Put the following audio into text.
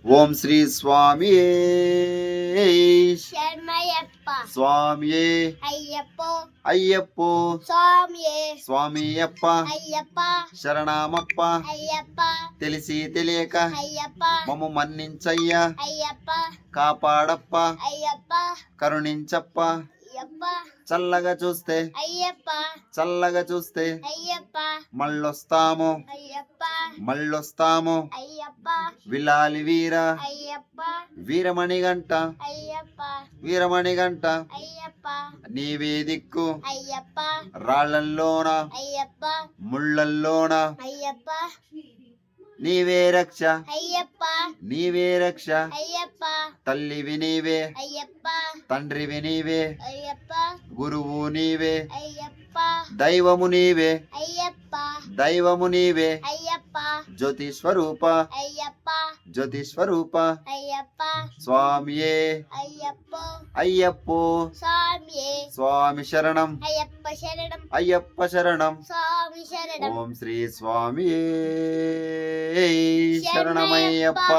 ఓం శ్రీ స్వామియే శరణమయ్యప్ప స్వామియే అయ్యప్పో అయ్యప్పో స్వామియే స్వామియప్ప అయ్యప్ప శరణమప్ప అయ్యప్ప తెలిసి తెలియక అయ్యప్ప మమ్ము మన్నించయ్యా అయ్యప్ప కాపాడప్ప అయ్యప్ప కరుణించప్ప అయ్యప్ప చల్లగా చూస్తే అయ్యప్ప చల్లగా చూస్తే అయ్యప్ప మళ్ళొస్తాము అయ్యప్ప మళ్ళొస్తాము అయ్యప్ప విలాలి వీర అయ్యప్ప వీరమణి గంట అయ్యప్ప వీరమణి గంట అయ్యప్ప నీవే దిక్కు అయ్యప్ప రాళ్ళల్లోన అయ్యప్ప ముళ్ళల్లోన అయ్యప్ప నీవే రక్ష అయ్యప్ప నీవే రక్ష అయ్యప్ప తల్లివి నీవే అయ్యప్ప తండ్రివి నీవే అయ్యప్ప గురువు నీవే అయ్యప్ప దైవము నీవే అయ్యప్ప దైవము నీవే అయ్యప్ప జ్యోతి స్వరూప అయ్యప్ప జ్యోతి స్వరూప అయ్యప్ప స్వామియే అయ్యప్ప అయ్యప్పో స్వామియే స్వామి శరణం అయ్యప్ప శరణం అయ్యప్ప శరణం స్వామి శరణం ఓం శ్రీ స్వామియే శరణమయ్యప్ప